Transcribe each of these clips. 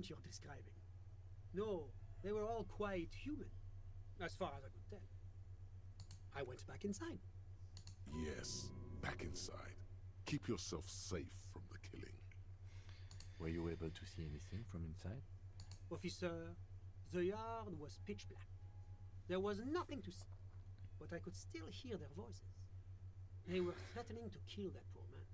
patient you're describing. No, they were all quite human, as far as I could tell. I went back inside. Yes, back inside. Keep yourself safe from the killing. Were you able to see anything from inside? Officer, the yard was pitch black. There was nothing to see, but I could still hear their voices. They were threatening to kill that poor man.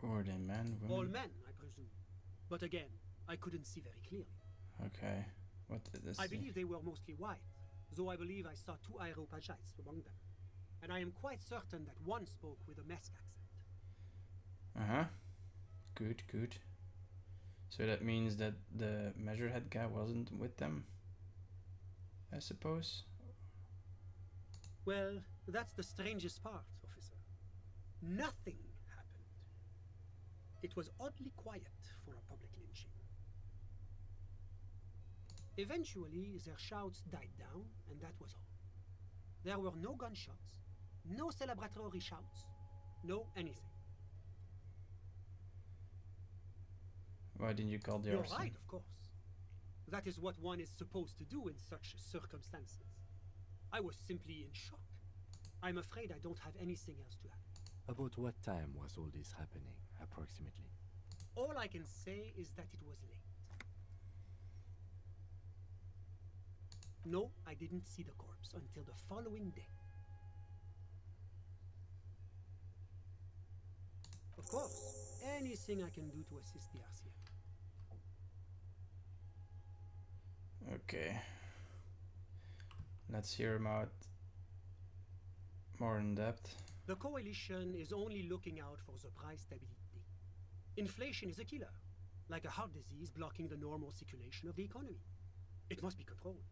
Were they men, women? All men, I presume. But again, I couldn't see very clearly. Okay. What did this I say? believe they were mostly white, though I believe I saw 2 Areopagites among them. And I am quite certain that one spoke with a Mesk accent. Uh-huh. Good, good. So that means that the measurehead guy wasn't with them, I suppose? Well, that's the strangest part, officer. Nothing happened. It was oddly quiet for a public lynching. Eventually, their shouts died down, and that was all. There were no gunshots, no celebratory shouts, no anything. Why didn't you call the You're arson? right, of course. That is what one is supposed to do in such circumstances. I was simply in shock. I'm afraid I don't have anything else to add. About what time was all this happening, approximately? All I can say is that it was late. No, I didn't see the corpse until the following day. Of course, anything I can do to assist the RCM. Okay. Let's hear about more in depth. The coalition is only looking out for the price stability. Inflation is a killer, like a heart disease blocking the normal circulation of the economy. It must be controlled.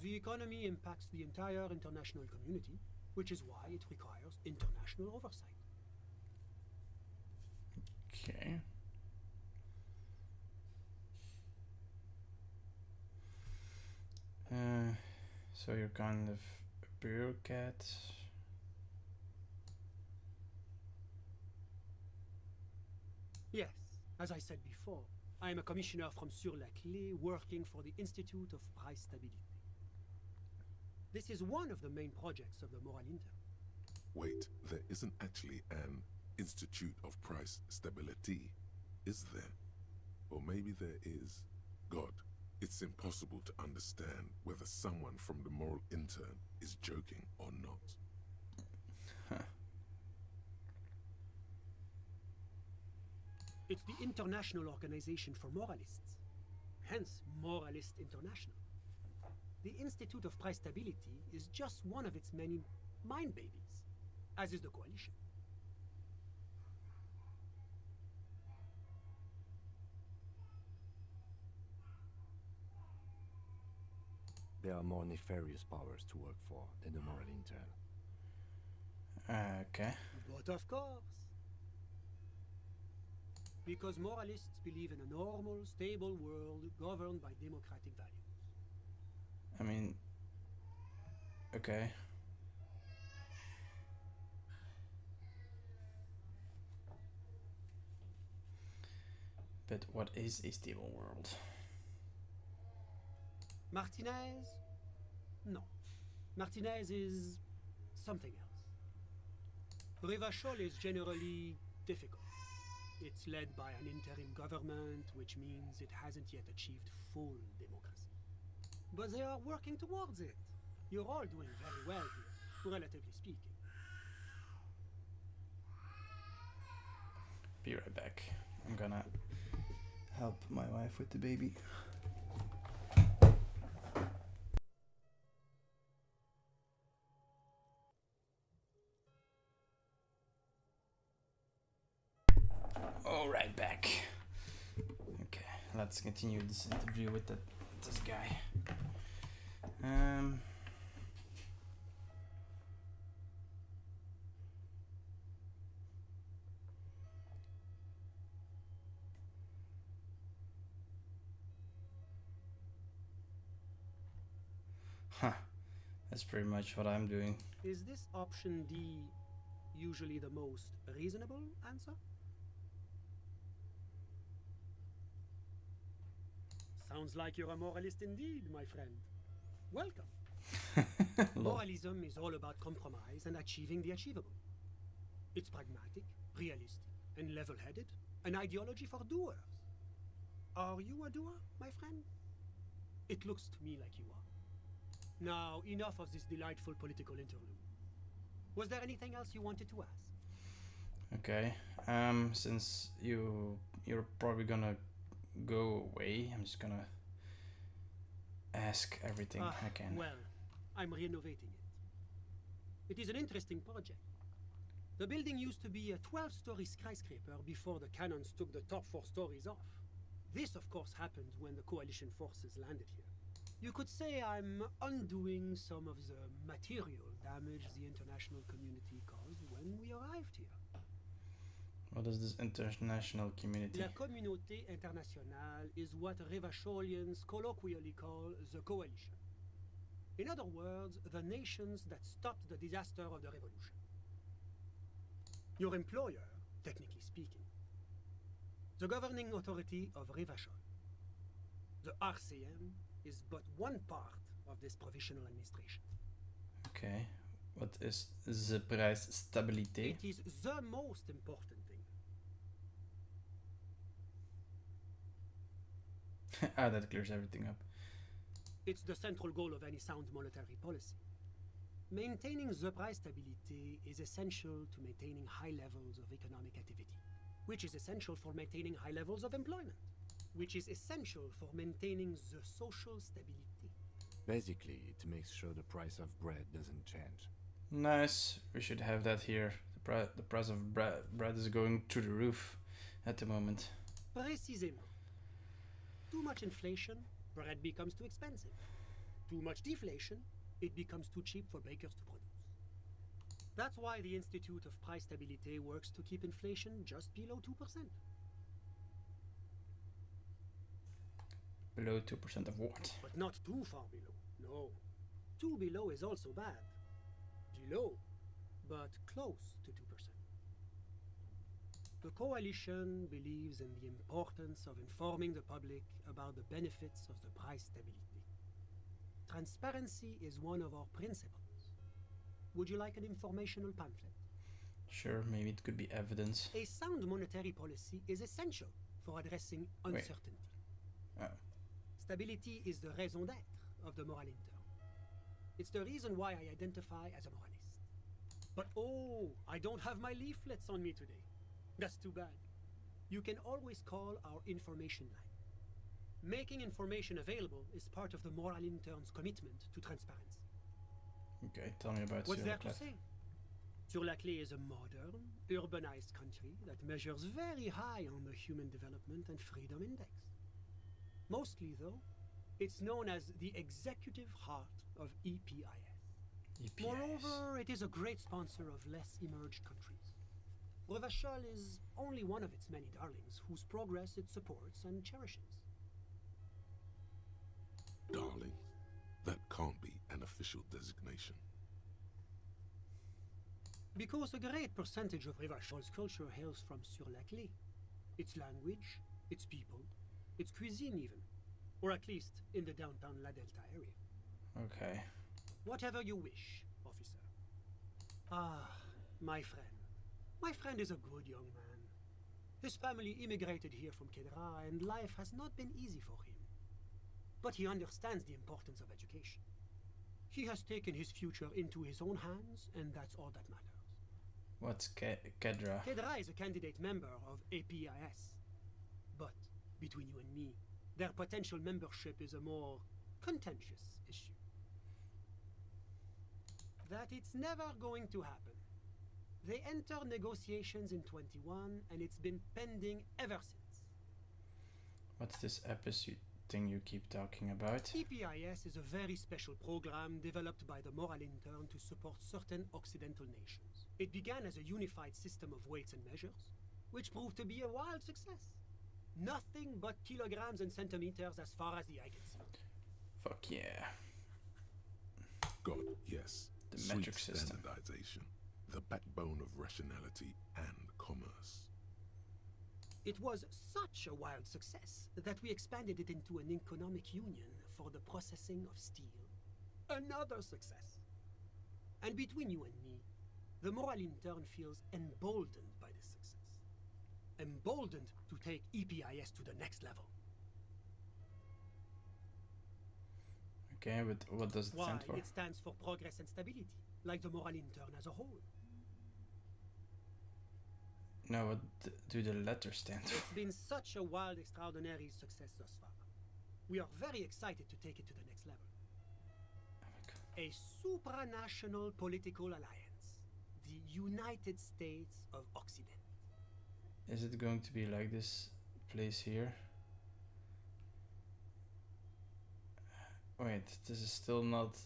The economy impacts the entire international community, which is why it requires international oversight. Okay. So you're kind of a bureaucrat. Yes, as I said before, I am a commissioner from Sur-la-Clé working for the Institute of Price Stability. This is one of the main projects of the Moral Intern. Wait, there isn't actually an Institute of Price Stability, is there? Or maybe there is. God, it's impossible to understand whether someone from the Moral Intern is joking or not. Huh. It's the International Organization for Moralists, hence Moralist International. The Institute of Price Stability is just one of its many mind babies, as is the coalition. There are more nefarious powers to work for than the Moral Intern. Okay. But of course. Because moralists believe in a normal, stable world governed by democratic values. I mean, okay. But what is a stable world? Martinez? No. Martinez is something else. Rivachol is generally difficult. It's led by an interim government, which means it hasn't yet achieved full democracy. But they are working towards it. You're all doing very well here, relatively speaking. Be right back. I'm gonna help my wife with the baby. All right, back. Okay, let's continue this interview with this guy. Huh. That's pretty much what I'm doing. Is this option D usually the most reasonable answer? Sounds like you're a moralist indeed, my friend. Welcome. Moralism is all about compromise and achieving the achievable. It's pragmatic, realistic, and level-headed, an ideology for doers. Are you a doer, my friend? It looks to me like you are. Now, enough of this delightful political interlude. Was there anything else you wanted to ask? Okay. Since you're probably gonna go away, I'm just gonna ask everything I can. Well, I'm renovating it. It is an interesting project. The building used to be a 12-story skyscraper before the cannons took the top 4 stories off. This, of course, happened when the coalition forces landed here. You could say I'm undoing some of the material damage the international community caused when we arrived here. What is this international community? La communauté internationale is what Revacholians colloquially call the coalition. In other words, the nations that stopped the disaster of the revolution. Your employer, technically speaking, the governing authority of Revachol. The RCM is but one part of this provisional administration. Okay. What is the prijsstabiliteit? It is the most important thing. Ah, that clears everything up. It's the central goal of any sound monetary policy. Maintaining the price stability is essential to maintaining high levels of economic activity, which is essential for maintaining high levels of employment, which is essential for maintaining the social stability. Basically, it makes sure the price of bread doesn't change. Nice. We should have that here. The price of bread is going through the roof at the moment. Précisément. Too much inflation, bread becomes too expensive. Too much deflation, it becomes too cheap for bakers to produce. That's why the Institute of Price Stability works to keep inflation just below 2%. Below 2% of what? But not too far below. No. Too below is also bad. Below, but close to 2%. The coalition believes in the importance of informing the public about the benefits of the price stability. Transparency is one of our principles. Would you like an informational pamphlet? Sure, maybe it could be evidence. A sound monetary policy is essential for addressing uncertainty. Oh. Stability is the raison d'être of the moral intern. It's the reason why I identify as a moralist. But oh, I don't have my leaflets on me today. That's too bad. You can always call our information line. Making information available is part of the moral intern's commitment to transparency. Okay, tell me about What's there to Sur-la-Clef. say? Sur-la-Clef is a modern, urbanized country that measures very high on the Human Development and Freedom Index. Mostly, though, it's known as the executive heart of EPIS. EPIS. Moreover, it is a great sponsor of less emerged countries. Revachol is only one of its many darlings whose progress it supports and cherishes. Darling, that can't be an official designation. Because a great percentage of Revachol's culture hails from Sur-la-Clef. Its language, its people, its cuisine even. Or at least in the downtown La Delta area. Okay. Whatever you wish, officer. Ah, my friend. My friend is a good young man. His family immigrated here from Kedra, and life has not been easy for him. But he understands the importance of education. He has taken his future into his own hands, and that's all that matters. What's Kedra? Kedra is a candidate member of APIS. But, between you and me, their potential membership is a more contentious issue. That it's never going to happen. They entered negotiations in 21, and it's been pending ever since. What's this episode thing you keep talking about? EPIS is a very special program developed by the Moral Intern to support certain Occidental nations. It began as a unified system of weights and measures, which proved to be a wild success. Nothing but kilograms and centimeters as far as the eye can see. Fuck yeah. God, yes. The Sweet metric system. standardization, the backbone of rationality and commerce. It was such a wild success that we expanded it into an economic union for the processing of steel. Another success. And between you and me, the moral intern feels emboldened by this success. Emboldened to take EPIS to the next level. Okay, but what does it Why? stand for? It stands for progress and stability, like the moral intern as a whole. No, what do the letters stand for? It's been such a wild, extraordinary success thus far. We are very excited to take it to the next level. Oh my god. A supranational political alliance. The United States of Occident. Is it going to be like this place here? Wait, this is still not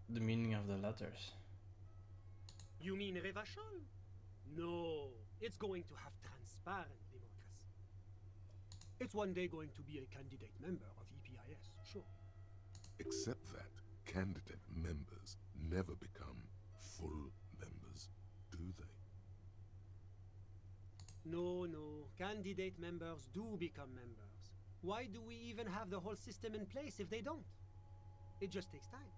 the meaning of the letters. You mean Revachol? No, it's going to have transparent democracy. It's one day going to be a candidate member of EPIS, sure. Except that candidate members never become full members, do they? No, candidate members do become members. Why do we even have the whole system in place if they don't? It just takes time.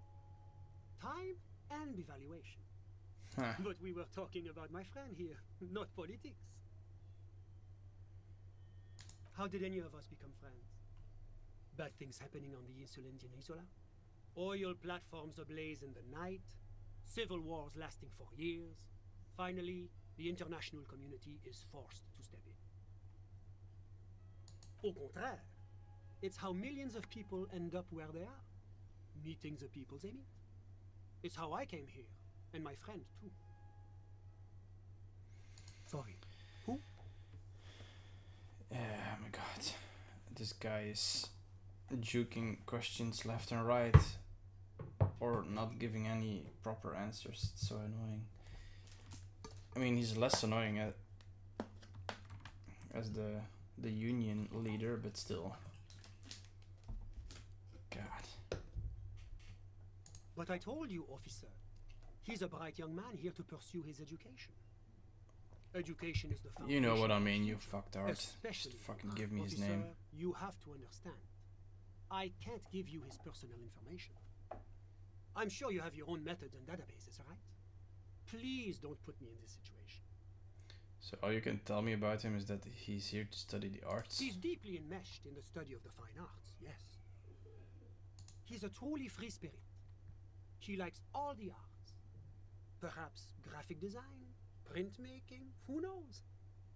Time and evaluation. Huh. But we were talking about my friend here, not politics. How did any of us become friends? Bad things happening on the Insulindian Isola? Oil platforms ablaze in the night? Civil wars lasting for years? Finally, the international community is forced to step in. Au contraire, it's how millions of people end up where they are, meeting the people they meet. It's how I came here, and my friend too. Sorry, who? Oh my god. This guy is juking questions left and right, or not giving any proper answers. It's so annoying. I mean, he's less annoying as the union leader, but still. God. But I told you, officer. He's a bright young man here to pursue his education. Education is the foundation. You know what I mean, you fucktard. Especially, Just fucking give me his officer, name. You have to understand. I can't give you his personal information. I'm sure you have your own methods and databases, right? Please don't put me in this situation. So all you can tell me about him is that he's here to study the arts. He's deeply enmeshed in the study of the fine arts, yes. He's a truly free spirit. He likes all the arts. Perhaps graphic design, printmaking, who knows?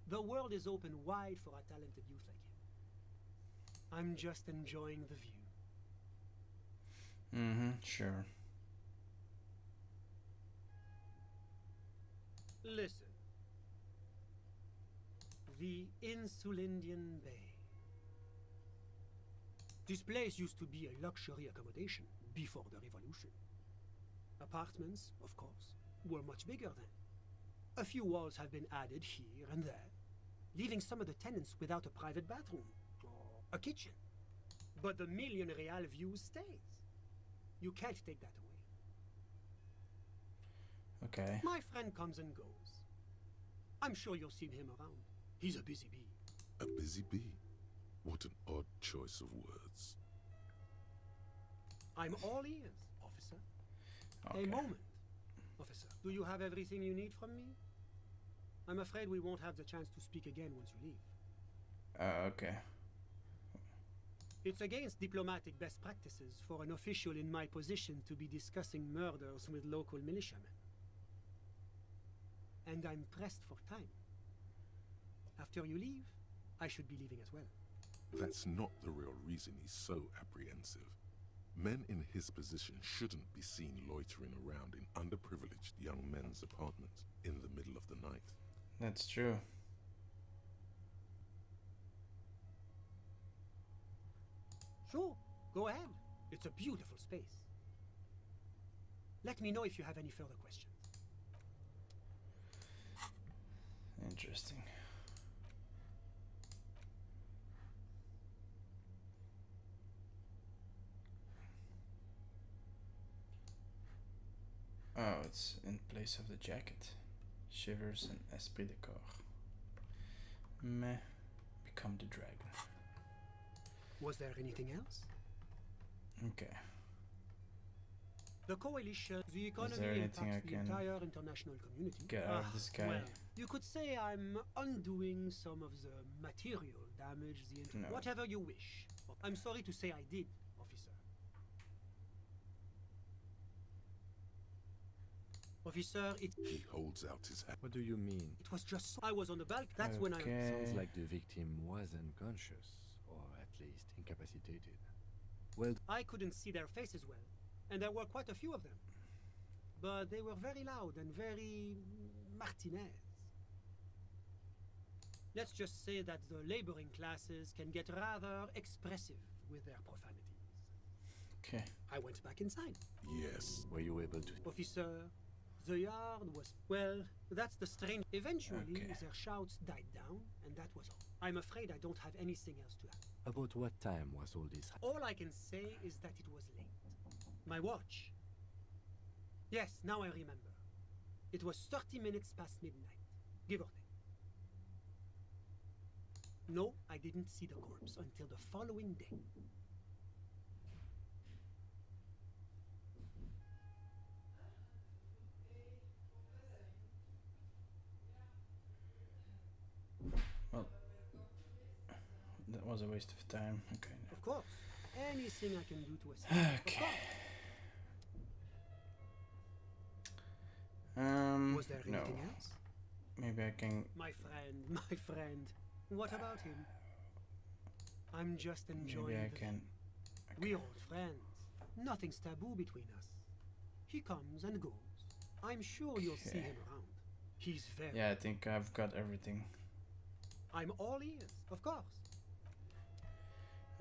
The world is open wide for a talented youth like him. I'm just enjoying the view. Mm-hmm, sure. Listen. The Insulindian Bay. This place used to be a luxury accommodation before the revolution. Apartments, of course, were much bigger then. A few walls have been added here and there, leaving some of the tenants without a private bathroom or a kitchen. But the million real view stays. You can't take that away. Okay. My friend comes and goes. I'm sure you'll see him around. He's a busy bee. A busy bee? What an odd choice of words. I'm all ears, officer. Okay. A moment, officer. Do you have everything you need from me? I'm afraid we won't have the chance to speak again once you leave. Okay. It's against diplomatic best practices for an official in my position to be discussing murders with local militiamen. And I'm pressed for time. After you leave, I should be leaving as well. That's not the real reason he's so apprehensive. Men in his position shouldn't be seen loitering around in underprivileged young men's apartments in the middle of the night. That's true. Sure, go ahead. It's a beautiful space. Let me know if you have any further questions. Interesting. Oh, it's in place of the jacket. Shivers and esprit de corps. Meh. become the dragon. Was there anything else? Okay. The coalition, the economy there anything impacts I the can entire international community. get out of this guy? Well, you could say I'm undoing some of the material damage. No. Whatever you wish. I'm sorry to say I did, officer. Officer, He holds out his hand. What do you mean? it was just I was on the balcony. That's when I. Okay. Sounds like the victim was unconscious, or at least incapacitated. Well, I couldn't see their faces well, and there were quite a few of them. But they were very loud and very Martinez. Let's just say that the laboring classes can get rather expressive with their profanities. Okay. I went back inside. Yes. were you able to... Officer, the yard was, well, that's the strange. Eventually, Okay. their shouts died down, and that was all. I'm afraid I don't have anything else to add. About what time was all this? All I can say is that it was late. My watch. Yes, now I remember. It was 30 minutes past midnight, give or take. No, I didn't see the corpse until the following day. Well, that was a waste of time. Okay. Of course, anything I can do to assist. Of Okay. course. Was there no. anything else? Maybe I can. My friend. What about him? I'm just enjoying Maybe I the can. We're old friends. Nothing's taboo between us. He comes and goes. I'm sure you'll see Okay. him around. He's very... Yeah, I think I've got everything. I'm all ears, of course.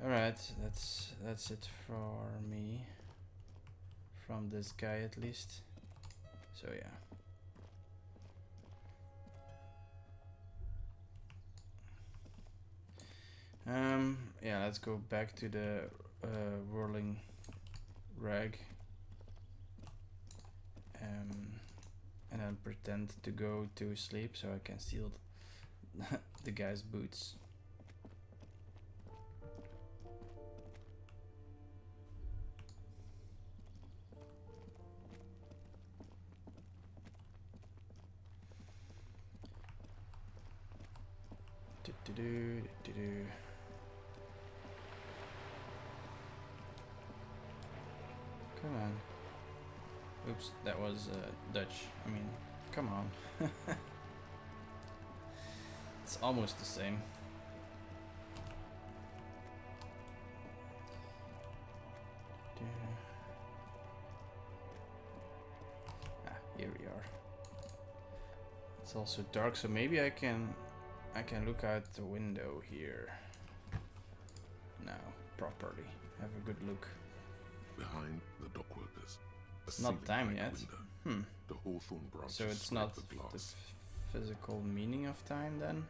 Alright, that's it for me. From this guy at least. So yeah. Yeah, let's go back to the whirling rag. And then pretend to go to sleep so I can steal the guy's boots. Do-do-do. Come on. Oops, that was Dutch. I mean, come on. It's almost the same. Ah, here we are. It's also dark, so maybe I can look out the window here. Now, properly. Have a good look. Behind the dock workers. It's not time yet. Window. The hawthorn branches So it's scrape not the the glass. physical meaning of time then?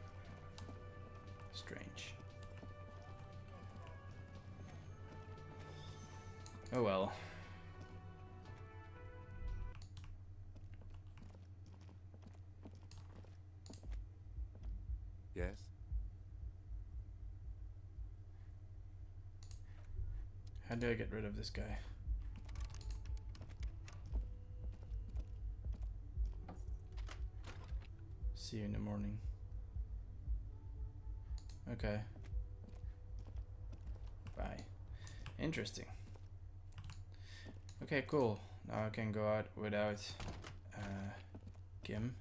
Strange. Oh well. Yes? How do I get rid of this guy? See you in the morning. Okay. Bye. Interesting. Okay, cool. Now I can go out without Kim.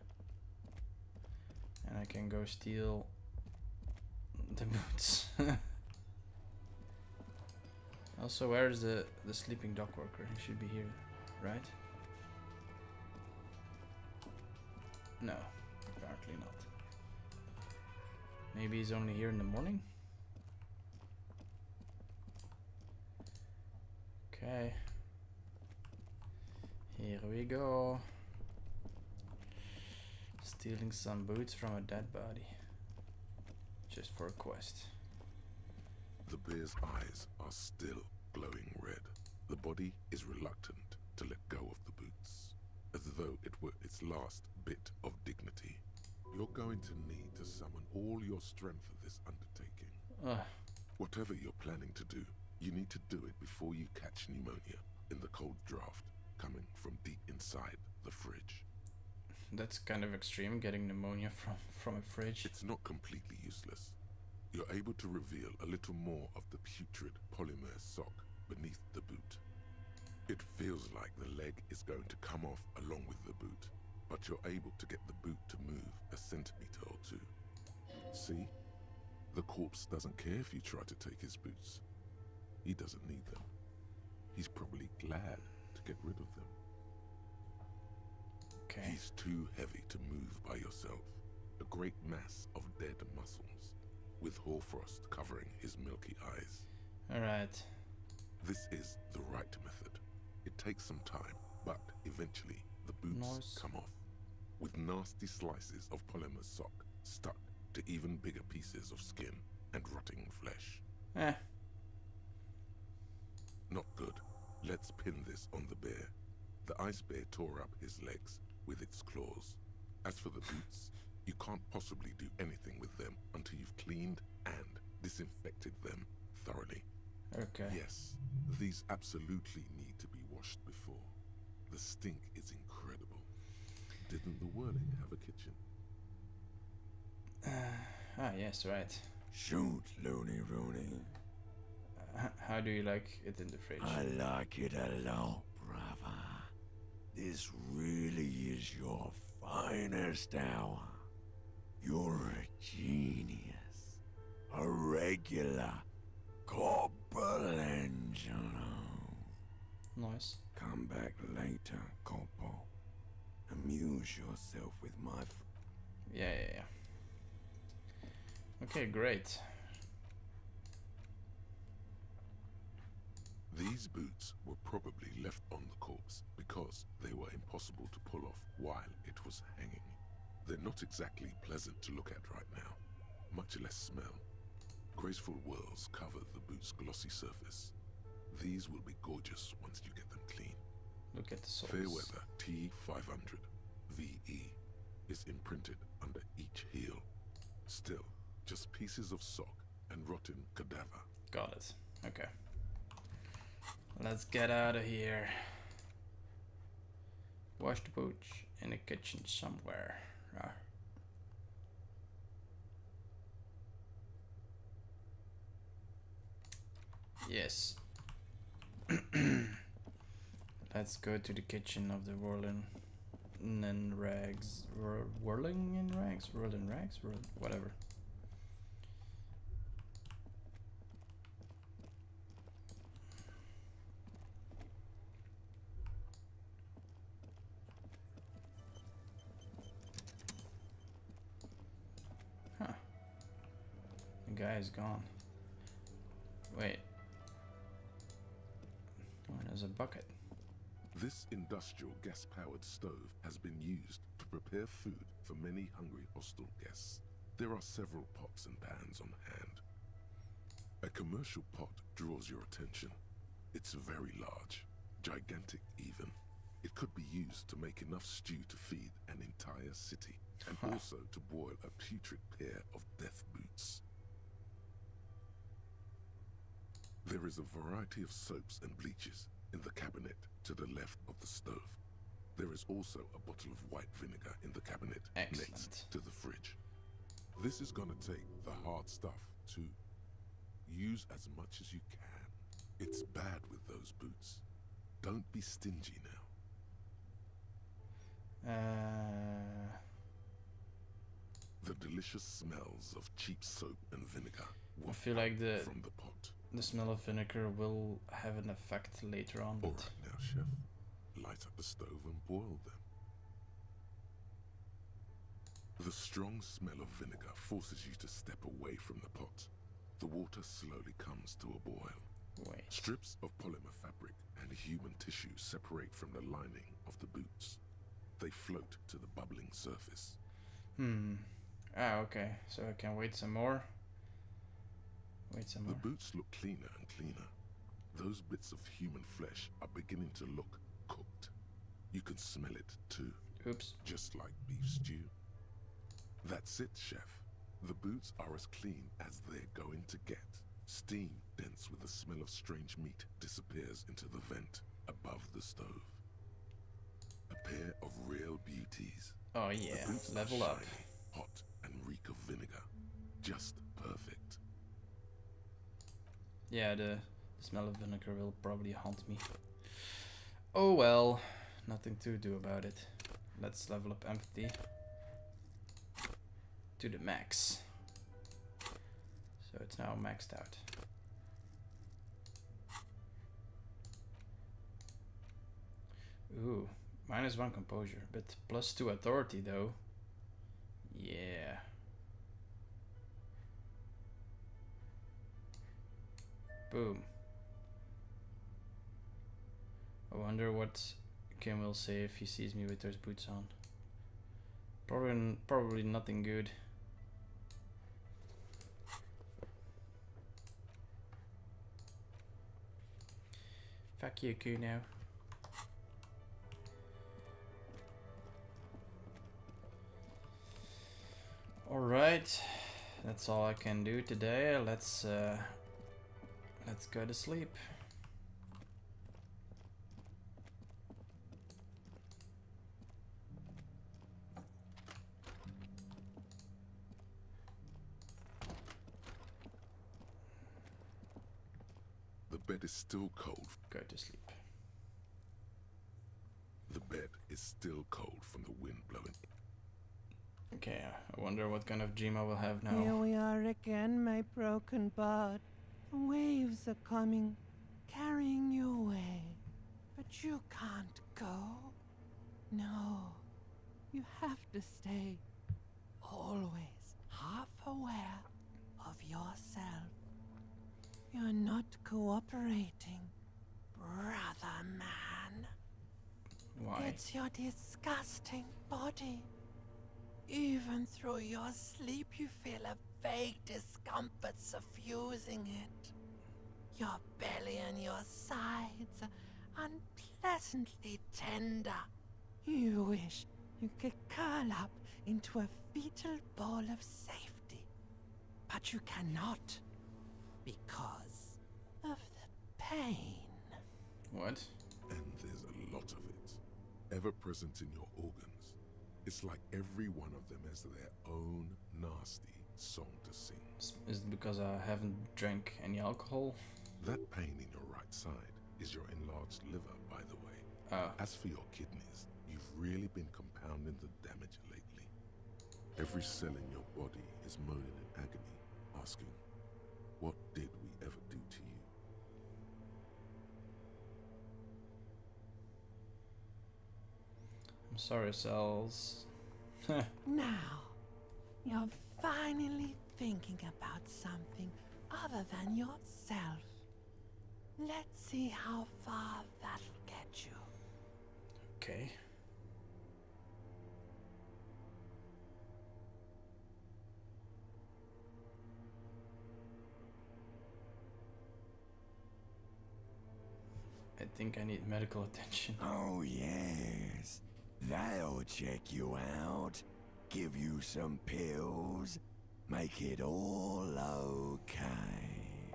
And I can go steal the boots. Also, where's the sleeping dock worker? He should be here, right? No, apparently not. Maybe he's only here in the morning? Okay. Here we go. Stealing some boots from a dead body. Just for a quest. The bear's eyes are still glowing red. The body is reluctant to let go of the boots, as though it were its last bit of dignity. You're going to need to summon all your strength for this undertaking. Ugh. Whatever you're planning to do, you need to do it before you catch pneumonia in the cold draft coming from deep inside the fridge. That's kind of extreme, getting pneumonia from a fridge. It's not completely useless. You're able to reveal a little more of the putrid polymer sock beneath the boot. It feels like the leg is going to come off along with the boot, but you're able to get the boot to move a centimeter or two. See? The corpse doesn't care if you try to take his boots. He doesn't need them. He's probably glad to get rid of them. Okay. He's too heavy to move by yourself. A great mass of dead muscles, with hoarfrost covering his milky eyes. Alright. This is the right method. It takes some time, but eventually the boots come off, with nasty slices of polymer sock stuck to even bigger pieces of skin and rotting flesh. Eh. Not good. Let's pin this on the bear. The ice bear tore up his legs with its claws. As for the boots, you can't possibly do anything with them until you've cleaned and disinfected them thoroughly. Okay. Yes, these absolutely need to be washed before. The stink is incredible. Didn't the Whirling have a kitchen? Yes, right. Shoot, Looney Rooney. How do you like it in the fridge? I like it a lot, brother. This really is your finest hour. You're a genius. A regular Corporal Angelo. Nice. Come back later, Corporal. Amuse yourself with my Yeah. Okay, great. These boots were probably left on the corpse because they were impossible to pull off while it was hanging. They're not exactly pleasant to look at right now, much less smell. Graceful whirls cover the boot's glossy surface. These will be gorgeous once you get them clean. Look at the soles. Fairweather T500 VE is imprinted under each heel. Still, just pieces of sock and rotten cadaver. Got it. Okay. Let's get out of here. Wash the boots in the kitchen somewhere. Yes. Let's go to the kitchen of the Whirling in Rags. Whirling in Rags? Whirling Rags? Whatever. Huh. The guy is gone. Wait. Oh, there's a bucket. This industrial gas-powered stove has been used to prepare food for many hungry hostel guests. There are several pots and pans on hand. A commercial pot draws your attention. It's very large, gigantic even. It could be used to make enough stew to feed an entire city, and also to boil a putrid pair of death boots. There is a variety of soaps and bleaches in the cabinet to the left of the stove. There is also a bottle of white vinegar in the cabinet next to the fridge. This is gonna take the hard stuff to use as much as you can. It's bad with those boots. Don't be stingy now. The delicious smells of cheap soap and vinegar I feel like from the pot. The smell of vinegar will have an effect later on. All right now, chef. Light up the stove and boil them. The strong smell of vinegar forces you to step away from the pot. The water slowly comes to a boil. Wait. Strips of polymer fabric and human tissue separate from the lining of the boots. They float to the bubbling surface. Okay. So I can wait some more. Wait some more. The boots look cleaner and cleaner. Those bits of human flesh are beginning to look cooked. You can smell it too. Oops. Just like beef stew. That's it, chef. The boots are as clean as they're going to get. Steam, dense with the smell of strange meat, disappears into the vent above the stove. A pair of real beauties. Oh yeah, The boots level are up. shiny, hot, and reek of vinegar. Just perfect. Yeah, the smell of vinegar will probably haunt me. Oh well, nothing to do about it. Let's level up empathy to the max. So it's now maxed out. Ooh, -1 composure, but +2 authority though. Yeah. Boom. I wonder what Kim will say if he sees me with those boots on. Probably nothing good. Fuck you, Kuno. Alright, that's all I can do today. Let's go to sleep. The bed is still cold. Go to sleep. The bed is still cold from the wind blowing. Okay, I wonder what kind of dream I will have Here now. we are again, my broken bird. The waves are coming, carrying you away. But you can't go. No, you have to stay. Always half aware of yourself. You're not cooperating, brother man. Why? It's your disgusting body. Even through your sleep, you feel a vague discomfort suffusing it. Your belly and your sides are unpleasantly tender. You wish you could curl up into a fetal ball of safety. But you cannot, because of the pain. What? And there's a lot of it, ever present in your organs. It's like every one of them has their own nasty song to sing. Is it because I haven't drank any alcohol? That pain in your right side is your enlarged liver, by the way. Oh. As for your kidneys, you've really been compounding the damage lately. Every cell in your body is moaning in agony, asking, what did we ever do to you? I'm sorry, cells. Now, you're finally thinking about something other than yourself. Let's see how far that'll get you. Okay. I think I need medical attention. Oh, yes. They'll check you out, give you some pills, make it all okay.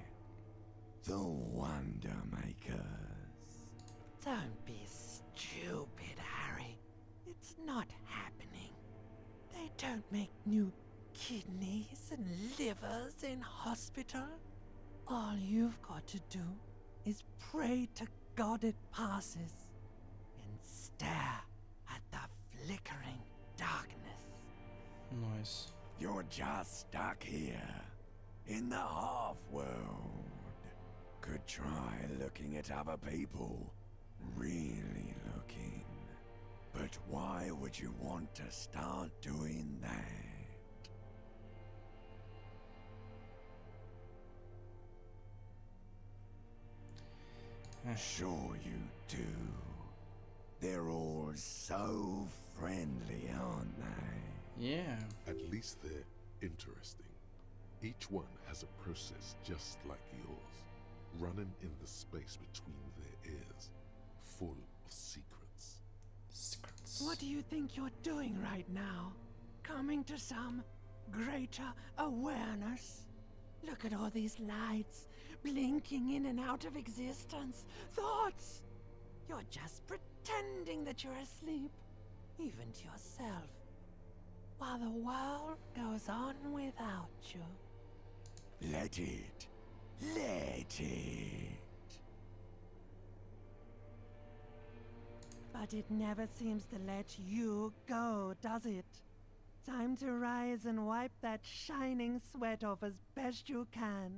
The Wonder Makers. Don't be stupid, Harry. It's not happening. They don't make new kidneys and livers in hospital. All you've got to do is pray to God it passes and stare at the flickering darkness. Nice. You're just stuck here, in the half-world. Could try looking at other people, really looking. But why would you want to start doing that? Sure you do. They're all so friendly, aren't they? Yeah. At least they're interesting. Each one has a process just like yours, running in the space between their ears, full of secrets. Secrets. What do you think you're doing right now? Coming to some greater awareness. Look at all these lights, blinking in and out of existence. Thoughts! You're just pretending that you're asleep, even to yourself, while the world goes on without you. Let it. Let it. But it never seems to let you go, does it? Time to rise and wipe that shining sweat off as best you can.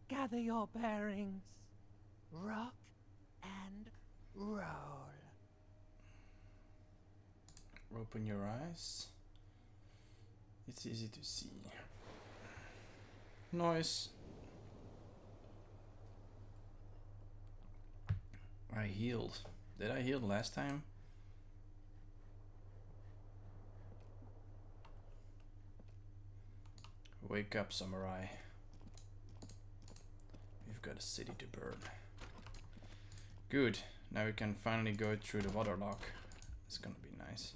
Gather your bearings. Rock and roll. Open your eyes. It's easy to see. Noise. I healed. Did I heal last time? Wake up, samurai. We've got a city to burn. Good. Now we can finally go through the water lock. It's gonna be nice.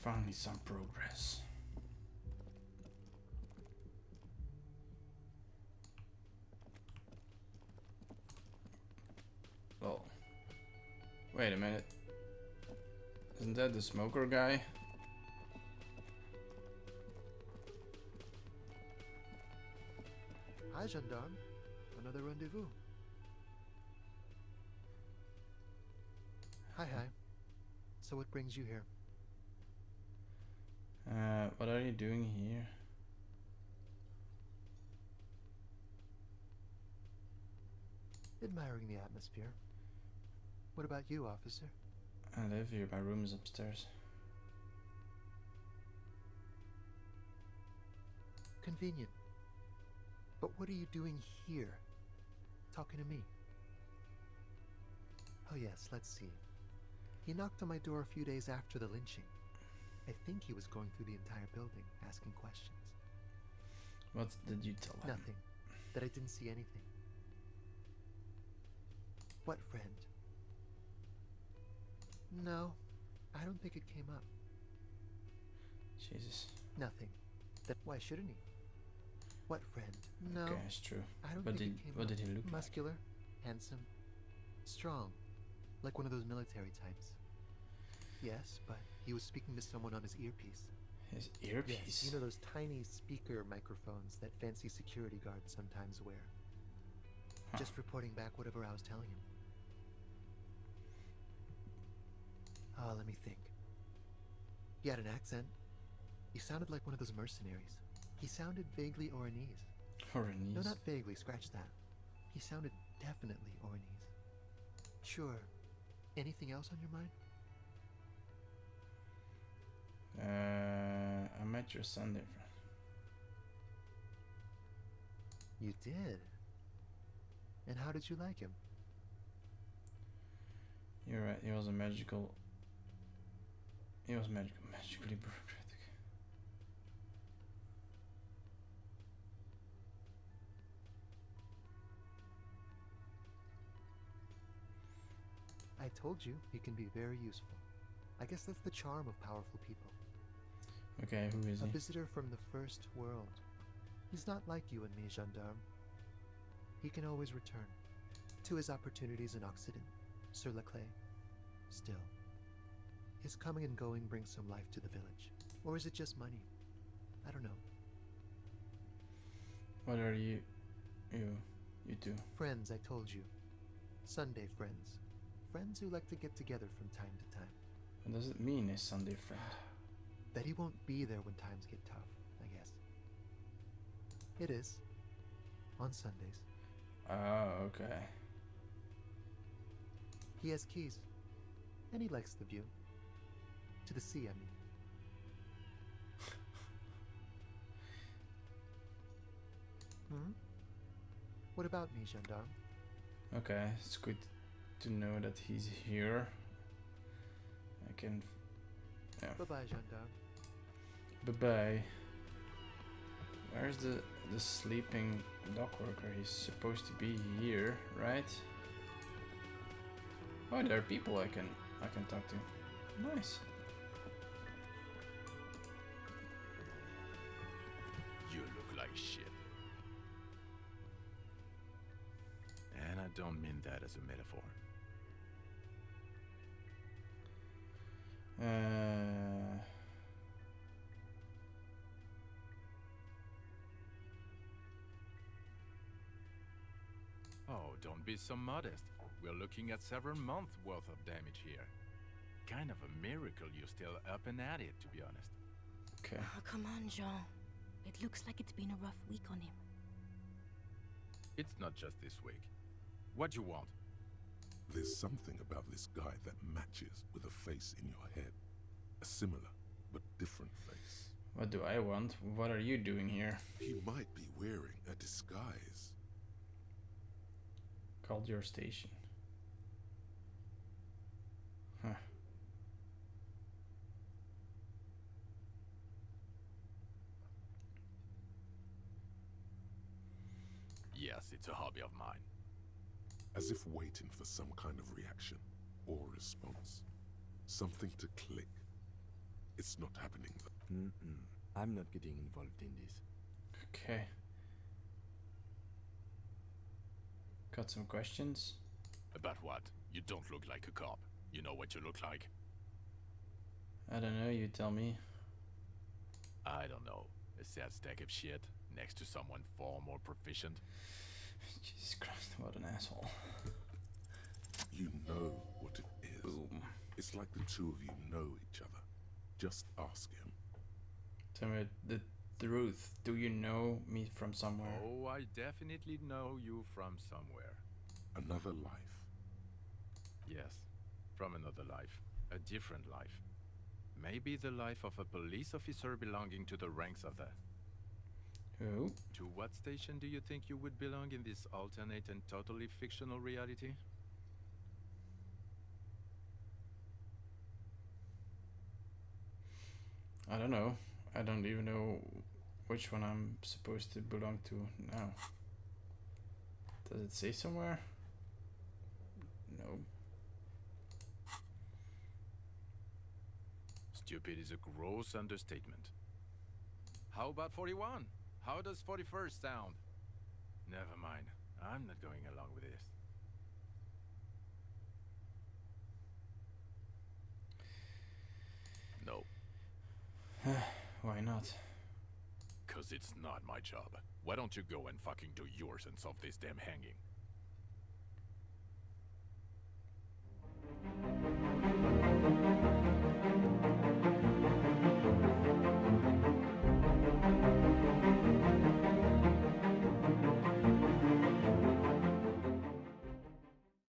Finally some progress. Oh. Wait a minute. Isn't that the smoker guy? Hi, gendarme. Another rendezvous. Hi. So what brings you here? What are you doing here? Admiring the atmosphere. What about you, officer? I live here. My room is upstairs. Convenient. But what are you doing here? Talking to me? Oh yes, let's see. He knocked on my door a few days after the lynching. I think he was going through the entire building, asking questions. What did you tell him? Nothing. That I didn't see anything. What friend? No, I don't think it came up. Jesus. Nothing. Why shouldn't he? What friend? No. Okay, it's true. I don't What think did it came what up. did he look like? Muscular, handsome, strong, like one of those military types. Yes, but he was speaking to someone on his earpiece. His earpiece. Yes, you know those tiny speaker microphones that fancy security guards sometimes wear. Huh. Just reporting back whatever I was telling him. Oh, let me think. He had an accent. He sounded like one of those mercenaries. He sounded vaguely Oranese. Oranese. No, not vaguely, scratch that. He sounded definitely Oranese. Sure. Anything else on your mind? I met your Sunday friend. You did? And how did you like him? You're right, he was magically bureaucratic. I told you, he can be very useful. I guess that's the charm of powerful people. Okay, who is A he? visitor from the first world. He's not like you and me, gendarme. He can always return to his opportunities in Occident, sur la clé. Still, his coming and going brings some life to the village. Or is it just money? I don't know. What are you two? Friends, I told you. Sunday friends. Friends who like to get together from time to time. What does it mean, a Sunday friend? That he won't be there when times get tough, I guess. It is. On Sundays. Oh, okay. He has keys. And he likes the view. To the sea, I mean. What about me, gendarme? Okay, it's good to know that he's here. I can... Yeah. Bye-bye, gendarme. Bye-bye. Where's the sleeping dock worker? He's supposed to be here, right? Oh, there are people I can talk to. Nice. like shit. And I don't mean that as a metaphor. Oh, don't be so modest. We're looking at several months worth of damage here. Kind of a miracle you're still up and at it, to be honest. Okay. Oh, come on, Jean. It looks like it's been a rough week on him. It's not just this week. What you want? There's something about this guy that matches with a face in your head. A similar, but different face. What do I want? What are you doing here? He might be wearing a disguise. Called your station. Huh. Yes, it's a hobby of mine. As if waiting for some kind of reaction or response. Something to click. It's not happening though. I'm not getting involved in this. Okay. Got some questions? About what? You don't look like a cop. You know what you look like? I don't know, you tell me. I don't know. A sad stack of shit next to someone far more proficient. Jesus Christ, what an asshole. You know what it is. Boom. It's like the two of you know each other. Just ask him. Tell me the truth. Do you know me from somewhere? Oh, I definitely know you from somewhere. Another life. Yes, from another life. A different life. Maybe the life of a police officer belonging to the ranks of the... Who? To what station do you think you would belong in this alternate and totally fictional reality? I don't know. I don't even know which one I'm supposed to belong to now. Does it say somewhere? No. Stupid is a gross understatement. How about 41? How does 41st sound? Never mind. I'm not going along with this. No. Why not? 'Cause it's not my job. Why don't you go and fucking do yours and solve this damn hanging?